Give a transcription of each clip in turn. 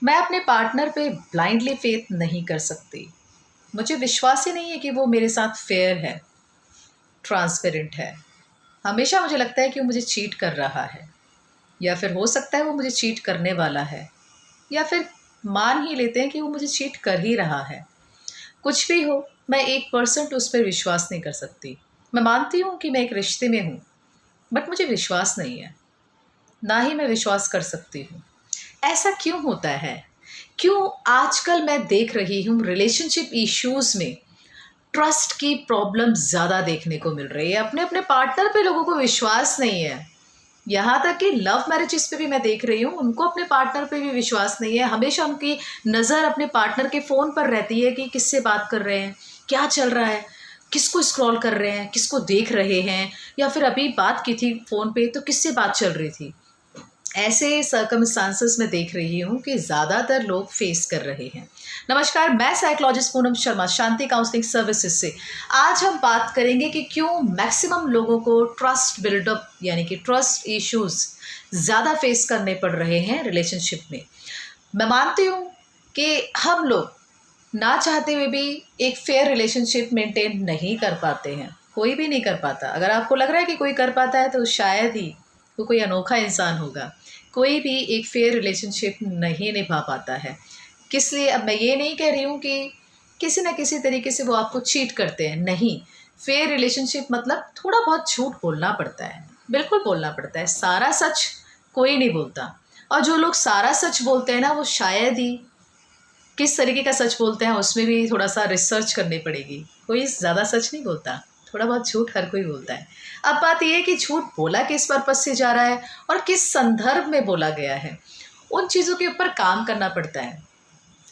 मैं अपने पार्टनर पे ब्लाइंडली फेथ नहीं कर सकती। मुझे विश्वास ही नहीं है कि वो मेरे साथ फेयर है, ट्रांसपेरेंट है। हमेशा मुझे लगता है कि वो मुझे चीट कर रहा है, या फिर हो सकता है वो मुझे चीट करने वाला है, या फिर मान ही लेते हैं कि वो मुझे चीट कर ही रहा है। कुछ भी हो, मैं 1% उस पर विश्वास नहीं कर सकती। मैं मानती हूँ कि मैं एक रिश्ते में हूँ, बट मुझे विश्वास नहीं है, ना ही मैं विश्वास कर सकती हूँ। ऐसा क्यों होता है? क्यों आजकल मैं देख रही हूँ रिलेशनशिप इश्यूज़ में ट्रस्ट की प्रॉब्लम ज़्यादा देखने को मिल रही है। अपने अपने पार्टनर पे लोगों को विश्वास नहीं है। यहाँ तक कि लव मैरिजेस पे भी मैं देख रही हूँ, उनको अपने पार्टनर पे भी विश्वास नहीं है। हमेशा उनकी नज़र अपने पार्टनर के फ़ोन पर रहती है कि किससे बात कर रहे हैं, क्या चल रहा है, किसको स्क्रॉल कर रहे हैं, किसको देख रहे हैं, या फिर अभी बात की थी फ़ोन पे तो किससे बात चल रही थी। ऐसे सर्कमस्टांसेस में देख रही हूँ कि ज़्यादातर लोग फेस कर रहे हैं। नमस्कार, मैं साइकोलॉजिस्ट पूनम शर्मा, शांति काउंसलिंग सर्विसेज से। आज हम बात करेंगे कि क्यों मैक्सिमम लोगों को ट्रस्ट बिल्डअप यानी कि ट्रस्ट इश्यूज़ ज़्यादा फेस करने पड़ रहे हैं रिलेशनशिप में। मैं मानती हूँ कि हम लोग ना चाहते हुए भी एक फेयर रिलेशनशिप मेंटेन नहीं कर पाते हैं। कोई भी नहीं कर पाता। अगर आपको लग रहा है कि कोई कर पाता है तो शायद ही वो कोई अनोखा इंसान होगा। कोई भी एक फेयर रिलेशनशिप नहीं निभा पाता है। किस लिए? अब मैं ये नहीं कह रही हूँ कि किसी न किसी तरीके से वो आपको चीट करते हैं, नहीं। फेयर रिलेशनशिप मतलब थोड़ा बहुत झूठ बोलना पड़ता है, बिल्कुल बोलना पड़ता है। सारा सच कोई नहीं बोलता, और जो लोग सारा सच बोलते हैं ना, वो शायद ही किस तरीके का सच बोलते हैं उसमें भी थोड़ा सा रिसर्च करनी पड़ेगी। कोई ज़्यादा सच नहीं बोलता, थोड़ा बहुत झूठ हर कोई बोलता है। अब बात यह है कि झूठ बोला किस पर्पज़ से जा रहा है और किस संदर्भ में बोला गया है, उन चीज़ों के ऊपर काम करना पड़ता है।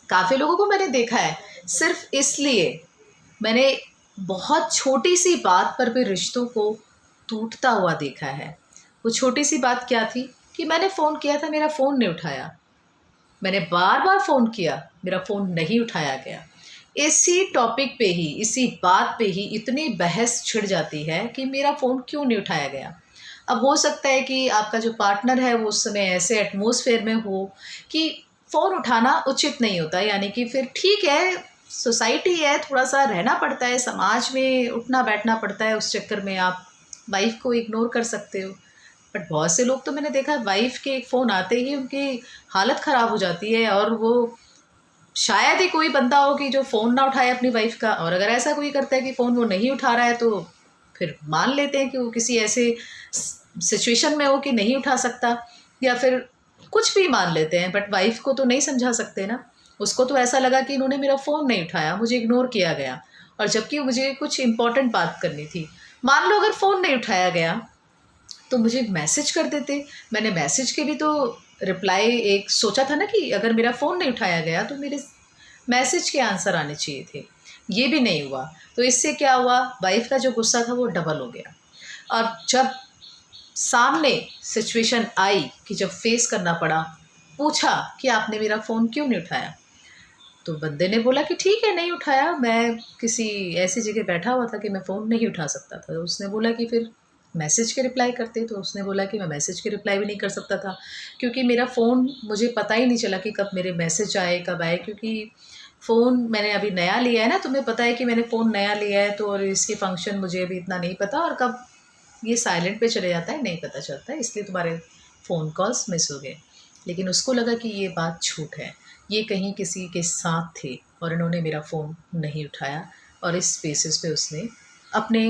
काफ़ी लोगों को मैंने देखा है, सिर्फ इसलिए मैंने बहुत छोटी सी बात पर भी रिश्तों को टूटता हुआ देखा है। वो छोटी सी बात क्या थी कि मैंने फ़ोन किया था, मेरा फ़ोन नहीं उठाया। मैंने बार बार फ़ोन किया, मेरा फ़ोन नहीं उठाया गया। इसी टॉपिक पे ही, इसी बात पे ही इतनी बहस छिड़ जाती है कि मेरा फ़ोन क्यों नहीं उठाया गया। अब हो सकता है कि आपका जो पार्टनर है वो उस समय ऐसे एटमॉस्फेयर में हो कि फ़ोन उठाना उचित नहीं होता। यानी कि फिर ठीक है, सोसाइटी है, थोड़ा-सा रहना पड़ता है, समाज में उठना-बैठना पड़ता है, उस चक्कर में आप वाइफ़ को इग्नोर कर सकते हो। बट बहुत से लोग तो मैंने देखा है वाइफ़ के एक फ़ोन आते ही उनकी हालत ख़राब हो जाती है, और वो शायद ही कोई बंदा हो कि जो फ़ोन ना उठाए अपनी वाइफ़ का। और अगर ऐसा कोई करता है कि फ़ोन वो नहीं उठा रहा है, तो फिर मान लेते हैं कि वो किसी ऐसे सिचुएशन में हो कि नहीं उठा सकता, या फिर कुछ भी मान लेते हैं। बट वाइफ़ को तो नहीं समझा सकते ना। उसको तो ऐसा लगा कि इन्होंने मेरा फ़ोन नहीं उठाया, मुझे इग्नोर किया गया, और जबकि मुझे कुछ इम्पोर्टेंट बात करनी थी। मान लो अगर फ़ोन नहीं उठाया गया तो मुझे मैसेज कर देते। मैंने मैसेज के भी तो रिप्लाई एक सोचा था ना कि अगर मेरा फ़ोन नहीं उठाया गया तो मेरे मैसेज के आंसर आने चाहिए थे। ये भी नहीं हुआ। तो इससे क्या हुआ, वाइफ़ का जो गुस्सा था वो डबल हो गया। और जब सामने सिचुएशन आई कि जब फेस करना पड़ा, पूछा कि आपने मेरा फ़ोन क्यों नहीं उठाया? तो बंदे ने बोला कि ठीक है, नहीं उठाया, मैं किसी ऐसी जगह बैठा हुआ था कि मैं फ़ोन नहीं उठा सकता था। तो उसने बोला कि फिर मैसेज के रिप्लाई करते। तो उसने बोला कि मैं मैसेज के रिप्लाई भी नहीं कर सकता था, क्योंकि मेरा फ़ोन, मुझे पता ही नहीं चला कि कब मेरे मैसेज आए, कब आए। क्योंकि फ़ोन मैंने अभी नया लिया है ना, तुम्हें पता है कि मैंने फ़ोन नया लिया है, तो और इसकी फ़ंक्शन मुझे अभी इतना नहीं पता, और कब ये साइलेंट पे चले जाता है नहीं पता चलता है, इसलिए तुम्हारे फ़ोन कॉल्स मिस हो गए। लेकिन उसको लगा कि ये बात झूठ है, ये कहीं किसी के साथ थे और इन्होंने मेरा फ़ोन नहीं उठाया, और इस बेसिस पे उसने अपने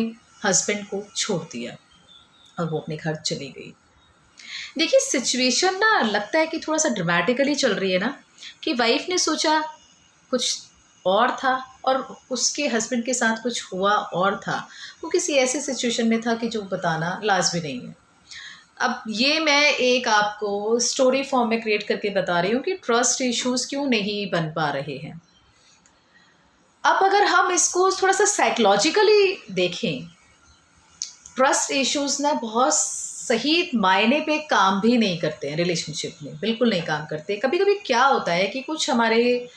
हस्बैंड को छोड़ दिया और वो अपने घर चली गई। देखिए, सिचुएशन ना लगता है कि थोड़ा-सा ड्रामेटिकली चल रही है ना, कि वाइफ़ ने सोचा कुछ और था और उसके हस्बैंड के साथ कुछ हुआ और था। वो किसी ऐसे सिचुएशन में था कि जो बताना लाज़मी नहीं है। अब ये मैं एक आपको स्टोरी फॉर्म में क्रिएट करके बता रही हूँ कि ट्रस्ट इश्यूज़ क्यों नहीं बन पा रहे हैं। अब अगर हम इसको थोड़ा-सा साइकोलॉजिकली देखें, ट्रस्ट इश्यूज़ ना बहुत सही मायने पे काम भी नहीं करते हैं रिलेशनशिप में, बिल्कुल नहीं काम करते। कभी-कभी क्या होता है कि कुछ हमारे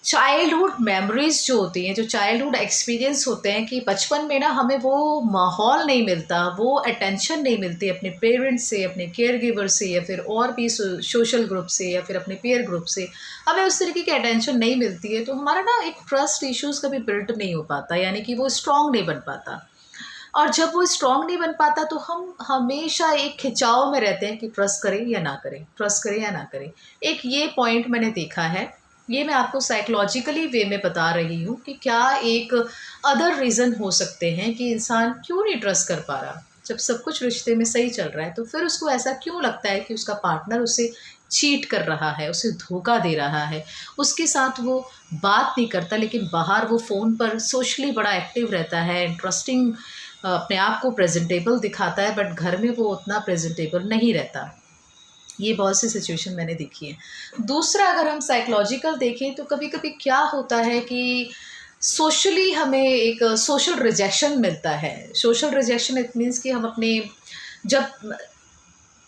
चाइल्डहुड मेमोरीज जो होती हैं, जो चाइल्डहुड एक्सपीरियंस होते हैं कि बचपन में ना हमें वो माहौल नहीं मिलता, वो अटेंशन नहीं मिलती अपने पेरेंट्स से, अपने केयर गिवर से, या फिर और भी सोशल ग्रुप से, या फिर अपने पेयर ग्रुप से हमें उस तरीके की अटेंशन नहीं मिलती है, तो हमारा ना एक ट्रस्ट इश्यूज़ कभी बिल्ड नहीं हो पाता, यानी कि वो स्ट्रॉन्ग नहीं बन पाता। और जब वो स्ट्रॉन्ग नहीं बन पाता तो हम हमेशा एक खिंचाव में रहते हैं कि ट्रस्ट करें या ना करें, ट्रस्ट करें या ना करें। एक ये पॉइंट मैंने देखा है, ये मैं आपको साइकोलॉजिकली वे में बता रही हूँ कि क्या एक अदर रीज़न हो सकते हैं कि इंसान क्यों नहीं ट्रस्ट कर पा रहा। जब सब कुछ रिश्ते में सही चल रहा है तो फिर उसको ऐसा क्यों लगता है कि उसका पार्टनर उसे चीट कर रहा है, उसे धोखा दे रहा है, उसके साथ वो बात नहीं करता लेकिन बाहर वो फ़ोन पर सोशली बड़ा एक्टिव रहता है, इंटरेस्टिंग अपने आप को प्रेजेंटेबल दिखाता है, बट घर में वो उतना प्रेजेंटेबल नहीं रहता। ये बहुत सी सिचुएशन मैंने देखी है। दूसरा, अगर हम साइकोलॉजिकल देखें तो कभी कभी क्या होता है कि सोशली हमें एक सोशल रिजेक्शन मिलता है। सोशल रिजेक्शन इट मीन्स कि हम अपने जब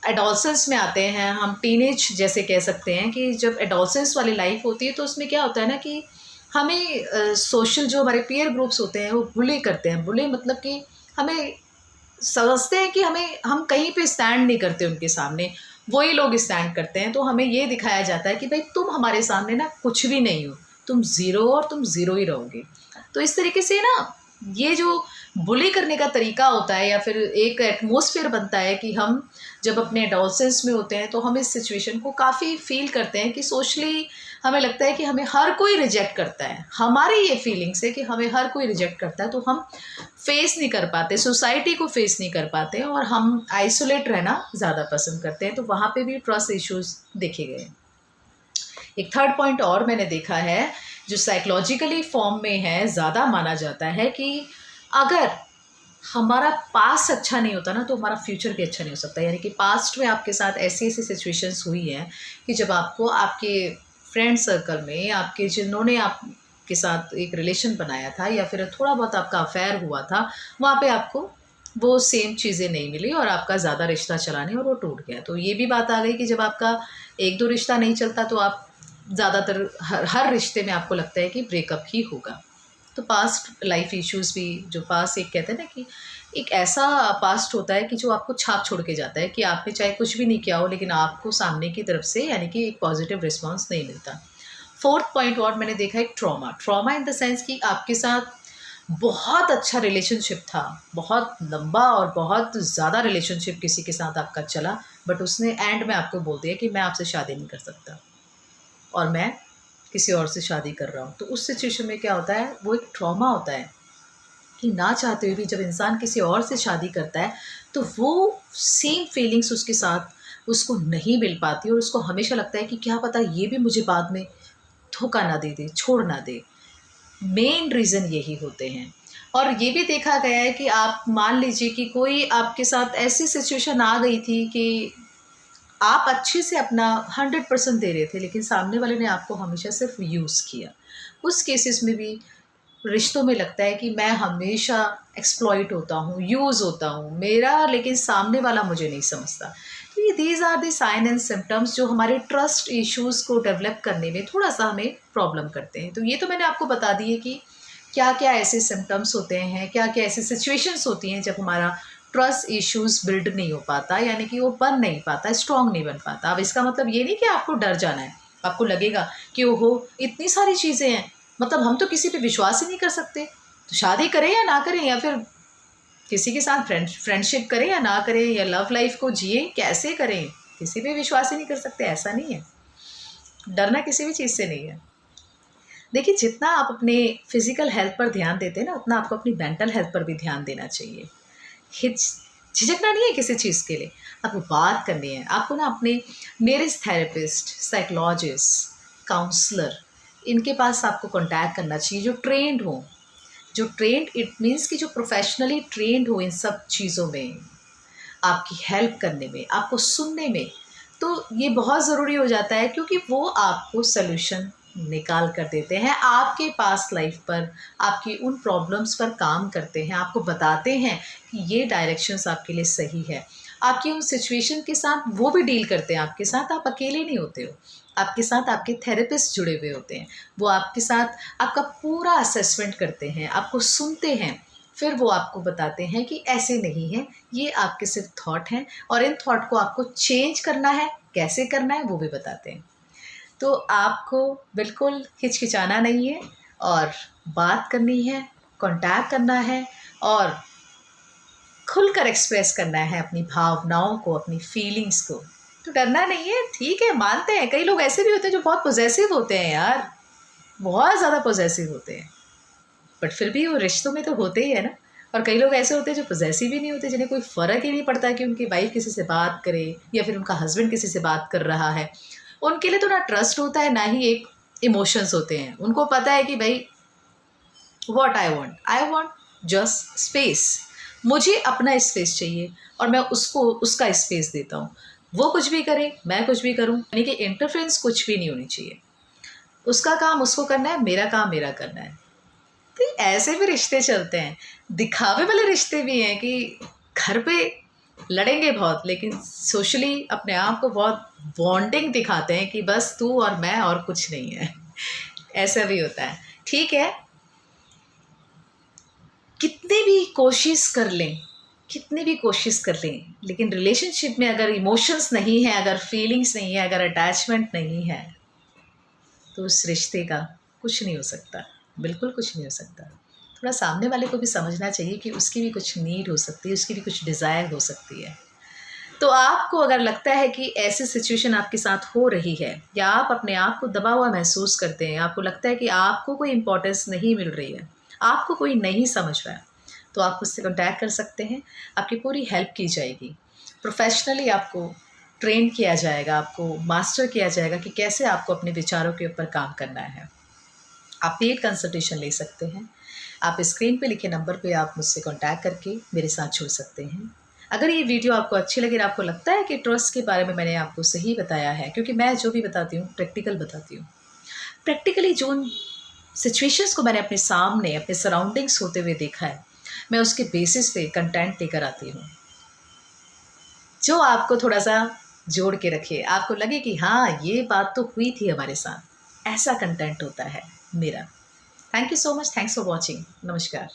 एडोलसेंस में आते हैं, हम टीनेज जैसे कह सकते हैं कि जब एडोलसेंस वाली लाइफ होती है तो उसमें क्या होता है ना कि हमें सोशल जो हमारे पीयर ग्रुप्स होते हैं वो बुली करते हैं। बुली मतलब कि हमें समझते हैं कि हम कहीं पे स्टैंड नहीं करते उनके सामने, वही लोग स्टैंड करते हैं, तो हमें ये दिखाया जाता है कि भाई तुम हमारे सामने ना कुछ भी नहीं हो, तुम ज़ीरो और तुम ज़ीरो ही रहोगे। तो इस तरीके से ना ये जो बुली करने का तरीका होता है, या फिर एक एटमॉस्फेयर बनता है कि हम जब अपने एडोलसेंस में होते हैं तो हम इस सिचुएशन को काफ़ी फील करते हैं कि सोशली हमें लगता है कि हमें हर कोई रिजेक्ट करता है। हमारी ये फीलिंग्स है कि हमें हर कोई रिजेक्ट करता है, तो हम फेस नहीं कर पाते, सोसाइटी को फेस नहीं कर पाते, और हम आइसोलेट रहना ज़्यादा पसंद करते हैं। तो वहाँ पे भी ट्रस्ट इश्यूज देखे गए। एक थर्ड पॉइंट और मैंने देखा है जो साइकोलॉजिकली फॉर्म में है, ज़्यादा माना जाता है कि अगर हमारा पास्ट अच्छा नहीं होता ना तो हमारा फ्यूचर भी अच्छा नहीं हो सकता। यानी कि पास्ट में आपके साथ ऐसी ऐसी सिचुएशंस हुई हैं कि जब आपको आपके फ्रेंड सर्कल में, आपके जिन्होंने आपके साथ एक रिलेशन बनाया था या फिर थोड़ा बहुत आपका अफेयर हुआ था, वहाँ पे आपको वो सेम चीज़ें नहीं मिली और आपका ज़्यादा रिश्ता चला नहीं और वो टूट गया। तो ये भी बात आ गई कि जब आपका एक दो रिश्ता नहीं चलता तो आप ज़्यादातर हर रिश्ते में आपको लगता है कि ब्रेकअप ही होगा। तो पास्ट लाइफ इश्यूज़ भी, जो पास्ट एक कहते हैं ना कि एक ऐसा पास्ट होता है कि जो आपको छाप छोड़ के जाता है कि आपने चाहे कुछ भी नहीं किया हो लेकिन आपको सामने की तरफ से यानी कि एक पॉजिटिव रिस्पॉन्स नहीं मिलता। फोर्थ पॉइंट और मैंने देखा है trauma. Trauma in the sense कि आपके साथ बहुत अच्छा रिलेशनशिप था, बहुत लंबा और बहुत ज़्यादा रिलेशनशिप किसी के साथ आपका चला, बट उसने एंड में आपको बोल दिया कि मैं आपसे शादी नहीं कर सकता और मैं किसी और से शादी कर रहा हूँ। तो उस सिचुएशन में क्या होता है, वो एक ट्रॉमा होता है कि ना चाहते हुए भी जब इंसान किसी और से शादी करता है तो वो सेम फीलिंग्स उसके साथ उसको नहीं मिल पाती, और उसको हमेशा लगता है कि क्या पता ये भी मुझे बाद में धोखा ना दे दे, छोड़ ना दे। मेन रीज़न यही होते हैं। और ये भी देखा गया है कि आप मान लीजिए कि कोई आपके साथ ऐसी सिचुएशन आ गई थी कि आप अच्छे से अपना 100% दे रहे थे लेकिन सामने वाले ने आपको हमेशा सिर्फ यूज़ किया। उस केसेस में भी रिश्तों में लगता है कि मैं हमेशा एक्सप्लॉइट होता हूँ, यूज़ होता हूँ मेरा, लेकिन सामने वाला मुझे नहीं समझता। तो ये these are the sign and symptoms जो हमारे ट्रस्ट इश्यूज़ को डेवलप करने में थोड़ा सा हमें प्रॉब्लम करते हैं। तो ये तो मैंने आपको बता दी है कि क्या क्या ऐसे सिम्टम्स होते हैं, क्या क्या ऐसी सिचुएशंस होती हैं जब हमारा ट्रस्ट इश्यूज़ बिल्ड नहीं हो पाता, यानी कि वो बन नहीं पाता, स्ट्रॉन्ग नहीं बन पाता। अब इसका मतलब ये नहीं कि आपको डर जाना है, आपको लगेगा कि ओहो इतनी सारी चीज़ें हैं, मतलब हम तो किसी पे विश्वास ही नहीं कर सकते, तो शादी करें या ना करें, या फिर किसी के साथ फ्रेंडशिप करें या ना करें, या लव लाइफ को जिए कैसे करें, किसी पे विश्वास ही नहीं कर सकते। ऐसा नहीं है, डरना किसी भी चीज़ से नहीं है। देखिए, जितना आप अपने फिजिकल हेल्थ पर ध्यान देते हैं ना, उतना आपको अपनी मेंटल हेल्थ पर भी ध्यान देना चाहिए। झिझकना नहीं है किसी चीज़ के लिए, आपको बात करनी है। आपको ना अपने नियरेस्ट थेरेपिस्ट, साइकोलॉजिस्ट, काउंसलर, इनके पास आपको कांटेक्ट करना चाहिए जो ट्रेंड हो। जो ट्रेंड इट मीन्स कि जो प्रोफेशनली ट्रेंड हो इन सब चीज़ों में, आपकी हेल्प करने में, आपको सुनने में। तो ये बहुत ज़रूरी हो जाता है क्योंकि वो आपको सल्यूशन निकाल कर देते हैं, आपके पास्ट लाइफ पर, आपकी उन प्रॉब्लम्स पर काम करते हैं, आपको बताते हैं कि ये डायरेक्शंस आपके लिए सही है। आपकी उन सिचुएशन के साथ वो भी डील करते हैं आपके साथ, आप अकेले नहीं होते हो। आपके साथ आपके थेरेपिस्ट जुड़े हुए होते हैं, वो आपके साथ आपका पूरा असेसमेंट करते हैं, आपको सुनते हैं, फिर वो आपको बताते हैं कि ऐसे नहीं है, ये आपके सिर्फ थॉट हैं और इन थॉट को आपको चेंज करना है, कैसे करना है वो भी बताते हैं। तो आपको बिल्कुल हिचकिचाना नहीं है और बात करनी है, कॉन्टैक्ट करना है और खुलकर एक्सप्रेस करना है अपनी भावनाओं को, अपनी फीलिंग्स को। तो डरना नहीं है, ठीक है, मानते हैं कई लोग ऐसे भी होते हैं जो बहुत पॉसेसिव होते हैं यार, बहुत ज़्यादा पॉसेसिव होते हैं, बट फिर भी वो रिश्तों में तो होते ही है ना। और कई लोग ऐसे होते हैं जो पॉसेसिव ही नहीं होते, जिन्हें कोई फ़र्क ही नहीं पड़ता कि उनकी वाइफ किसी से बात करे या फिर उनका हस्बैंड किसी से बात कर रहा है। उनके लिए तो ना ट्रस्ट होता है, ना ही एक इमोशंस होते हैं। उनको पता है कि भाई what I want just space, मुझे अपना स्पेस चाहिए और मैं उसको उसका स्पेस देता हूँ। वो कुछ भी करे, मैं कुछ भी करूँ, यानी कि इंटरफेरेंस कुछ भी नहीं होनी चाहिए। उसका काम उसको करना है, मेरा काम मेरा करना है। तो ऐसे भी रिश्ते चलते हैं, दिखावे वाले रिश्ते भी हैं कि घर पे लड़ेंगे बहुत, लेकिन सोशली अपने आप को बहुत बॉन्डिंग दिखाते हैं कि बस तू और मैं और कुछ नहीं है। ऐसा भी होता है, ठीक है। कितनी भी कोशिश कर लें, कितनी भी कोशिश कर लें, लेकिन रिलेशनशिप में अगर इमोशंस नहीं है, अगर फीलिंग्स नहीं है, अगर अटैचमेंट नहीं है, तो उस रिश्ते का कुछ नहीं हो सकता, बिल्कुल कुछ नहीं हो सकता। थोड़ा सामने वाले को भी समझना चाहिए कि उसकी भी कुछ नीड हो सकती है, उसकी भी कुछ डिज़ायर हो सकती है। तो आपको अगर लगता है कि ऐसी सिचुएशन आपके साथ हो रही है या आप अपने आप को दबा हुआ महसूस करते हैं, आपको लगता है कि आपको कोई इम्पोर्टेंस नहीं मिल रही है, आपको कोई नहीं समझ रहा है, तो आप मुझसे कॉन्टैक्ट कर सकते हैं। आपकी पूरी हेल्प की जाएगी, प्रोफेशनली आपको ट्रेन किया जाएगा, आपको मास्टर किया जाएगा कि कैसे आपको अपने विचारों के ऊपर काम करना है। आप पेड कंसल्टेशन ले सकते हैं। आप स्क्रीन पे लिखे नंबर पे आप मुझसे कॉन्टैक्ट करके मेरे साथ जुड़ सकते हैं। अगर ये वीडियो आपको अच्छी लगे और आपको लगता है कि ट्रस्ट के बारे में मैंने आपको सही बताया है, क्योंकि मैं जो भी बताती हूँ प्रैक्टिकल बताती हूँ, प्रैक्टिकली जो सिचुएशंस को मैंने अपने सामने अपने सराउंडिंग्स होते हुए देखा है, मैं उसके बेसिस पे कंटेंट लेकर आती हूँ जो आपको थोड़ा सा जोड़ के रखे, आपको लगे कि हाँ ये बात तो हुई थी हमारे साथ। ऐसा कंटेंट होता है मेरा। Thank you so much, thanks for watching, नमस्कार।